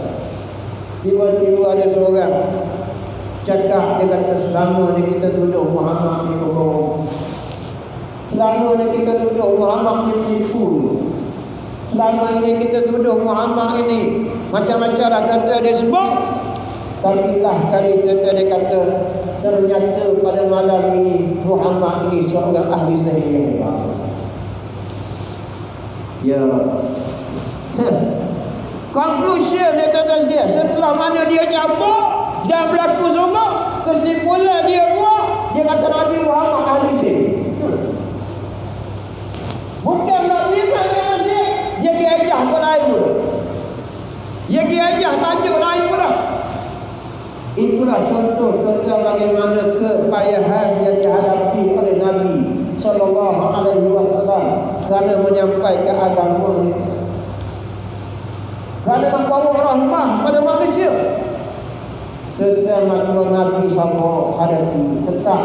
Tiba-tiba ada seorang cakap, dia kata selama ni kita tuduh Muhammad ni bohong. Selama ni kita tuduh Muhammad ni penipu. Selama ini kita tuduh Muhammad ini macam-macam lah kata dia sebut. Tapi lah kali dia kata ternyata pada malam ini Muhammad ini seorang ahli sihir. Ya. Conclusion dia atas dia, setelah mana dia cabut dan berlaku sungguh, kesimpulan dia buat, dia kata Nabi Muhammad ahli sihir. Bukan Nabi Muhammad dia jadi ajah ke lain pula. Jadi ajah tajuk lain pula. Itulah contoh tentang bagaimana kepayahan yang dihadapi oleh Nabi SAW kerana menyampaikan agama ini. Kerana membawa rahmah pada manusia. Tentang maka Nabi SAW hadapi tetap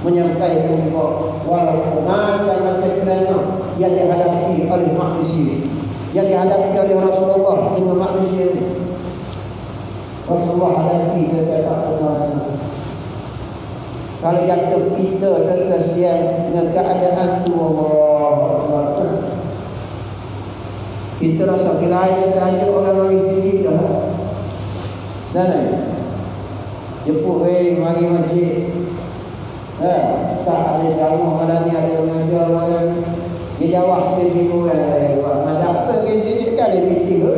menyampaikan juga walaupun macam kerana yang dihadapi oleh manusia, yang dihadapi oleh Rasulullah dengan manusia ini. Rasulullah hadapi dia tak berkuasa. Kalau jatuh kita tersedia dengan keadaan tu, Allah, kita rasa kira saja orang mari sini dah. Dan jemput mari masjid. Tak ada jauh malam ni ada mengajar malam. Dia jawab ke sini madap ke sini kan dia meeting ke.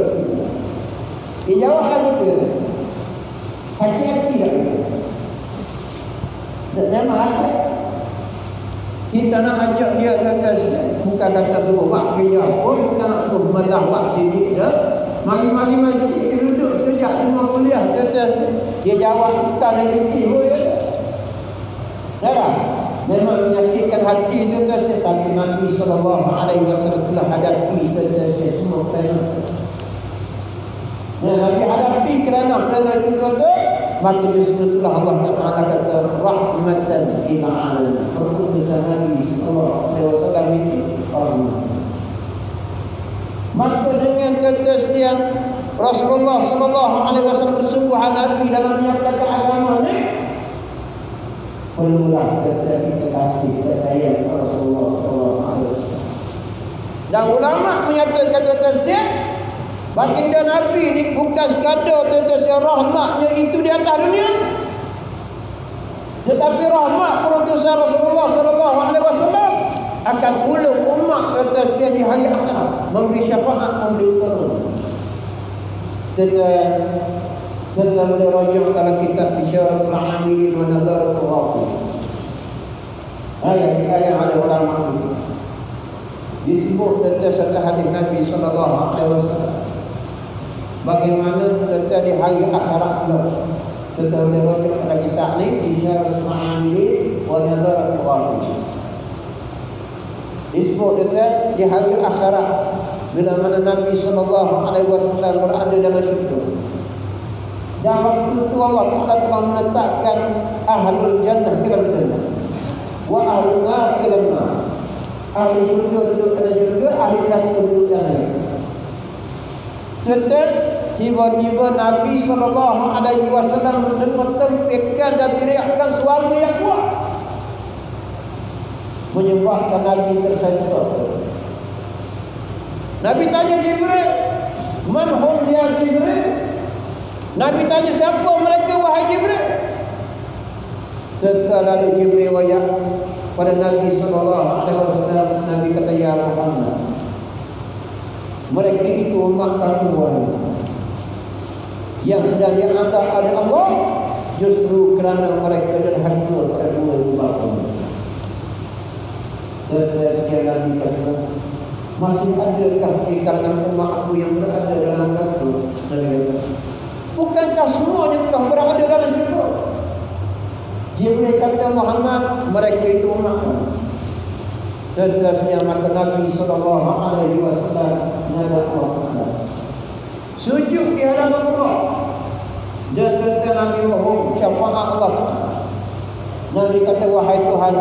Dia jawab lagi ke. Hati-hati lagi. Memang kita nak ajak dia kata bukan kata suruh buat kerja pun, bukan nak suruh melawak sini dah. Mari-mari masjid duduk sekejap semua kuliah kata dia jawab bukan lagi pun ya. Dah. Memang menyakitkan hati itu tersebut, tapi Nabi SAW telah hadapi semua kerana. Nabi hadapi kerana itu kata, maka disebutlah Allah Taala kata rahmatan lil alamin. Perbuatan Nabi SAW itu rahmat. Maka dengan ketersediaan Rasulullah SAW bersungguhan Nabi dalam menyampaikan agama ni, perlulah kita kasih sayang Rasulullah SAW. Dan ulama menyatakan tersediaan baginda Nabi ni bukan sekadar tersediaan rahmatnya itu di atas dunia, tetapi rahmat perutusan Rasulullah SAW akan ulung umat tersediaan di hari akhirat, memberi syafaat, memberi tolong. Kita boleh rujuk dalam kitab Bisyaratul Amilin wa Nadharatul Ghafil. Ayat ada ulama itu disebut tentang satu hadis Nabi SAW bagaimana tentang di hari akhirat pula. Kita boleh rujuk dalam kitab ni Bisyaratul Amilin wa Nadharatul Ghafil. Disebut tentang di hari akhirat bila mana Nabi SAW berada dalam syurga. Dan waktu itu Allah Ta'ala telah menetapkan ahlul jannah ilal jannah wa ahlul nar ilal nar. Ahli syurga duduk dalam syurga, ahli neraka duduk dalam neraka. Tetapi tiba-tiba Nabi SAW mendengar tempikan dan teriakan suara yang kuat, menyebabkan Nabi tersentuh. Nabi tanya Jibril, "Man hum ya Jibril?" Nabi tanya, "Siapa mereka wahai Jibril?" Lalu Jibril wayak pada Nabi sallallahu alaihi wasallam. Nabi kata, ya Muhammad, mereka itu umat kamu yang sedang diazab oleh Allah justru kerana mereka derhaka pada dua bapa. Dan Nabi kata, masih adakah di kalangan umat aku yang berada dalam neraka? Bukankah semuanya telah berada dalam syurga? Jibril kata, Muhammad, mereka itu umatku. Tegasnya maka Nabi sallallahu alaihi wasallam menghadap sujud di hadapan Allah dan kata Nabi mohon syafaat Allah Taala. Nabi kata, wahai Tuhan,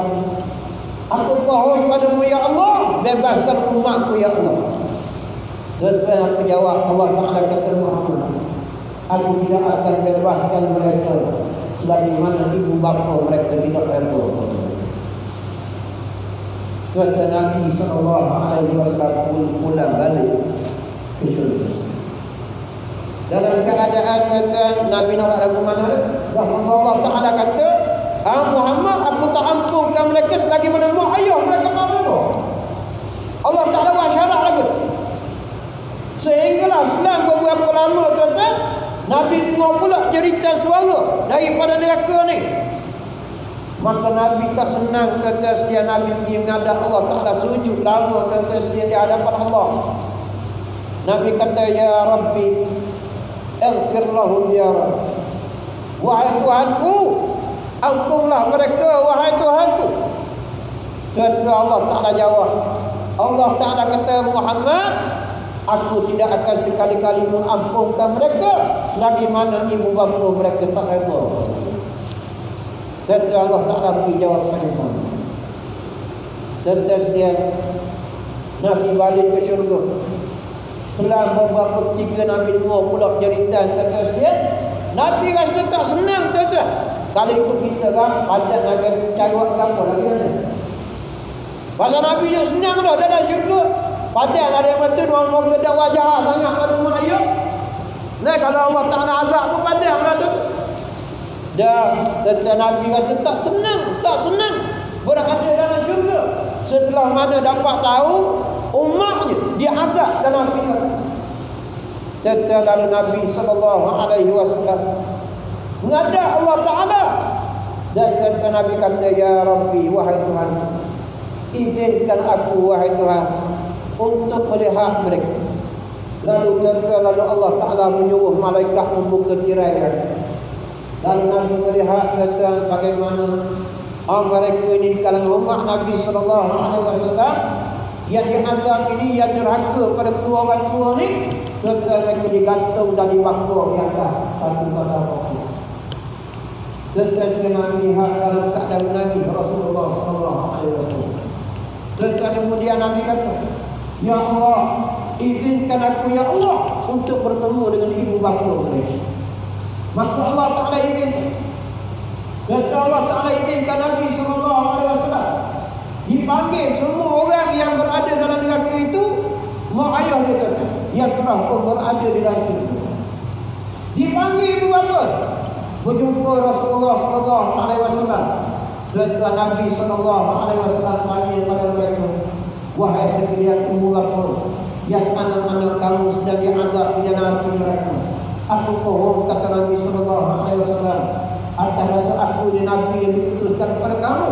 aku mohon padamu ya Allah, bebaskan umatku ya Allah. Dan aku jawab, Allah Taala kata, Muhammad, aku tidak akan bebaskan mereka selagi mana ibu bapa mereka tidak redha. Kata Nabi sallallahu alaihi wasallam pulang balik ke syurga. Dalam keadaan kata Nabi nak lagu mana? Allah Taala kata, Muhammad, aku tak ampunkan mereka selagi mana mak ayah mereka marah. Allah Taala buat syarat lagu tu. Sehinggalah selang beberapa lama kata Nabi dengar pula jeritan suara daripada neraka ni. Maka Nabi tak senang kata sedia Nabi pergi menghadap Allah Ta'ala, sujud lama kata sedia di hadapan Allah. Nabi kata, ya Rabbi ighfir lahum ya Rabbi, wahai Tuhanku, ampunlah mereka wahai Tuhanku. Dan Allah Ta'ala jawab, Allah Ta'ala kata, Muhammad, aku tidak akan sekali-kali mengampunkan mereka selagi mana ibu bapa mereka tak redha. Kata Allah Ta'ala beri jawapan yang sama. Tetes dia Nabi balik ke syurga. Setelah beberapa ketika Nabi dengar pula jeritan tetes dia, Nabi rasa tak senang tetes. Kali itu kita kan padat Nabi cari waktu apa lagi ni. Pasal Nabi dia senang dah dalam syurga. Padat ada yang betul orang gedak wajah sangat pada rumah ayah. Nah, kalau Allah Ta'ala azab pun padat lah tu. Dah kata Nabi rasa tak tenang, tak senang berada dalam syurga setelah mana dapat tahu umatnya diazab dalam neraka. Kata lalu Nabi sallallahu alaihi wasallam menghadap Allah Taala dan kata Nabi kata, ya Rabbi, wahai Tuhan, izinkan aku wahai Tuhan untuk melihat mereka. Lalu Allah Taala menyuruh malaikat membuka tirai. Lalu Nabi melihat kata bagaimana mereka ini di kalangan umat Nabi sallallahu alaihi wasallam yang diazab ini, yang derhaka pada keluarga tua ni, kata mereka digantung dan dibakar di atas satu batang batu. Kata Nabi lihat dalam keadaan menangis Rasulullah sallallahu alaihi wasallam. Kata kemudian Nabi kata, ya Allah, izinkan aku ya Allah untuk bertemu dengan ibu bapa mereka. Maka Allah Ta'ala izinkan. Kata Allah Ta'ala izinkan Nabi SAW dipanggil semua orang yang berada dalam neraka itu, mak ayah dia kata, yang telah pun berada di dalam syurga. Dipanggil ibu bapa, berjumpa Rasulullah SAW. Kata Nabi SAW tanya kepada mereka, wahai sekalian ibu bapa yang anak-anak kamu sedang diazab di dalam neraka, aku mohon, kata Nabi sallallahu alaihi wasallam, atas dasar aku ni Nabi yang diputuskan kepada kamu,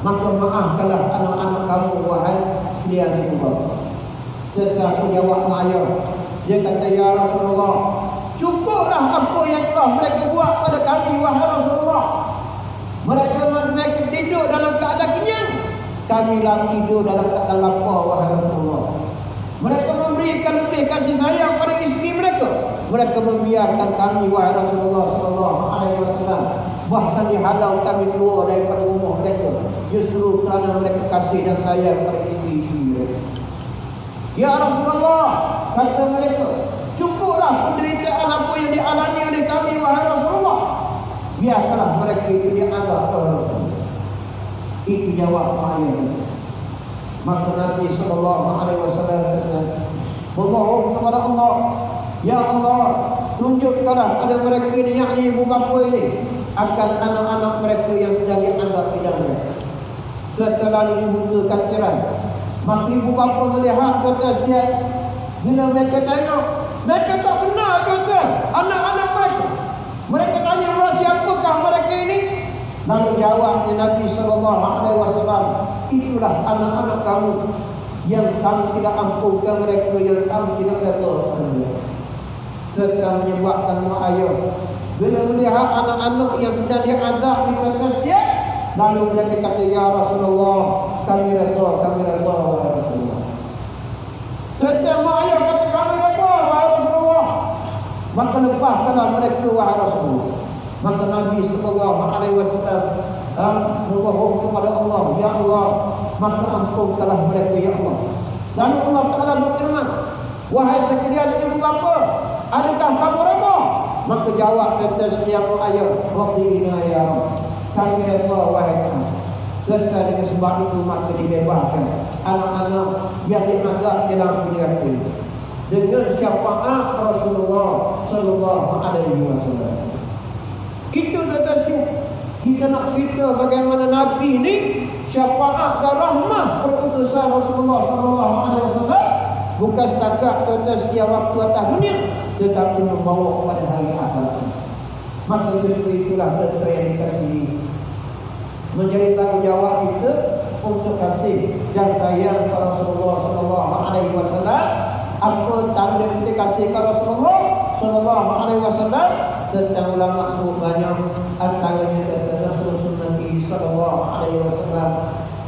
maka maafkanlah anak-anak kamu wahai sekalian ibu bapa. Setelah aku jawab ayah, dia kata, ya Rasulullah, cukuplah apa yang telah mereka buat pada kami wahai Rasulullah. Mereka tidur dalam keadaan kenyang, kamilah tidur dalam keadaan lapar wahai Rasulullah. Mereka memberikan lebih kasih sayang pada isteri mereka, mereka membiarkan kami wahai Rasulullah sallallahu alaihi wasallam, bahkan dihalau kami keluar daripada rumah mereka justru kerana mereka kasih dan sayang pada isteri-isteri mereka. Ya Rasulullah, kata mereka, cukuplah penderitaan apa yang dialami oleh kami wahai Rasulullah, biarkanlah mereka itu diazab oleh Rasulullah. Itu jawab ayat. Maka Nabi SAW memohon kepada Allah, ya Allah, tunjukkanlah pada mereka ini, yakni ibu bapa ini, akan anak-anak mereka yang sedang diazab di dalam mereka. Kata lalu dibukakan cerai. Maka ibu bapa melihat kata dia. Bila mereka tengok, mereka tak kenal kata anak-anak mereka. Mereka tanya, siapakah mereka ini? Lalu jawabnya Nabi SAW, itulah anak-anak kamu yang kamu tidak ampunkan mereka, yang kamu tidak redhakan mereka. Serta menyebabkan mak ayah bila melihat anak-anak yang sedang diazab di atas dia, lalu mereka kata, ya Rasulullah, kami redha, wahai Rasulullah. Serta mak ayah kata, kami redha, wahai Rasulullah. Maka lepaskanlah mereka, wahai Rasulullah. Maka Nabi SAW memohon kepada Allah, ya Allah, maka ampunkanlah mereka, ya Allah. Lalu Allah Ta'ala berfirman, wahai sekalian ibu bapa, adakah kamu redha? Maka jawab kata setiap ayat, radina ya Allah, kami redha, wahai Tuhan. Serta dengan sebab itu maka dibebaskan anak-anak yang diazab dalam neraka dengan syafaat Rasulullah sallallahu alaihi wasallam. Itu tegasnya. Kita nak cerita bagaimana Nabi ni syafaat dan rahmah perutusan Rasulullah sallallahu alaihi wasallam bukan setakat pada setiap waktu atas dunia, tetapi membawa kepada hari akhirat. Maka itulah betul yang dikasihi, menjadi tanggungjawab kita untuk kasih dan sayang kepada Rasulullah sallallahu alaihi wasallam. Apa tanda kita kasih kepada Rasulullah sallallahu alaihi wasallam? Tentang ulama sebut banyak, antaranya kata Rasulullah sallallahu alaihi wasallam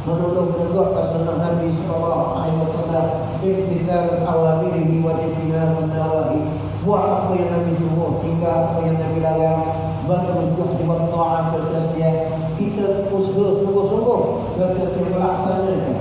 menolong menegakkan sunnah Nabi sallallahu alaihi wasallam, imtithal awamirihi wa ijtinab an-nawahi. Buat apa yang Nabi suruh, tinggal apa yang Nabi larang, bertujuh di taat atas dia. Kita usaha sungguh-sungguh untuk melaksanakan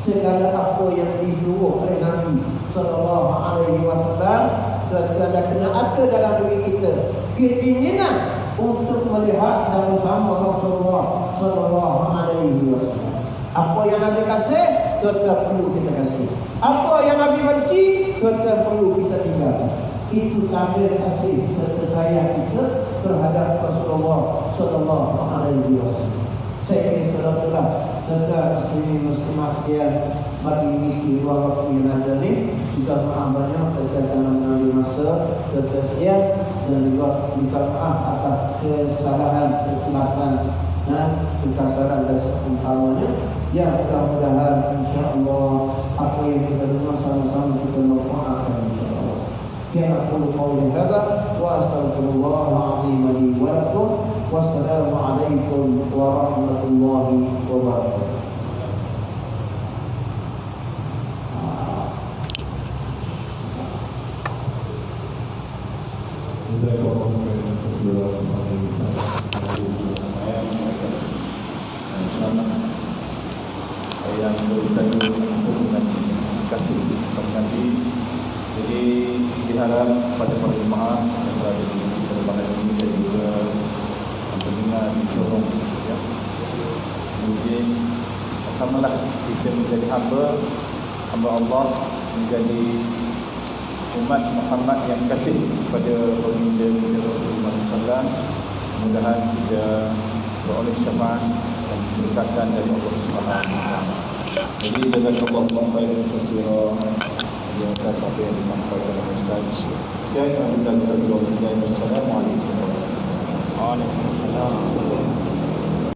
segala apa yang disuruh oleh Nabi sallallahu alaihi wasallam. Dan kena ada dalam diri kita keinginan untuk melihat dan bersama Rasulullah sallallahu alaihi wasallam. Apa yang Nabi kasih, tetap perlu kita kasih. Apa yang Nabi benci, tetap perlu kita tinggalkan. Itu tanda kasih serta sayang kita terhadap Rasulullah sallallahu alaihi wasallam. Saya ingin saudara-saudara serta muslimin-muslimat sekalian, bagi mengisi ruang waktu yang ada ni, kita maaf banyak terkaitan mengambil masa ketersediaan dan juga minta maaf atas kesalahan, kesilapan dan kekasaran dan seumpamanya. Ya, mudah-mudahan insya-Allah apa yang kita dengar sama-sama kita manfaatkan insya-Allah. Ya, aku qauli hadza wa astaghfirullah al-azim li wa lakum. Wassalamualaikum warahmatullahi wabarakatuh. yang berkaitan dengan kasih kepada Nabi. Jadi diharap pada para jemaah yang berada di penerbangan ini dan juga pendengar di Johor, ya, mungkin samalah kita menjadi hamba Allah, menjadi umat Muhammad yang kasih kepada baginda Rasulullah SAW. Mudah-mudahan kita beroleh syafaat dan berkatan dari Allah Subhanahu wa taala. Jadi jazakallahu khairan katsiran yang atas apa yang disampaikan oleh Ustaz. Saya akan minta kepada Assalamualaikum warahmatullahi wabarakatuh. Waalaikumsalam.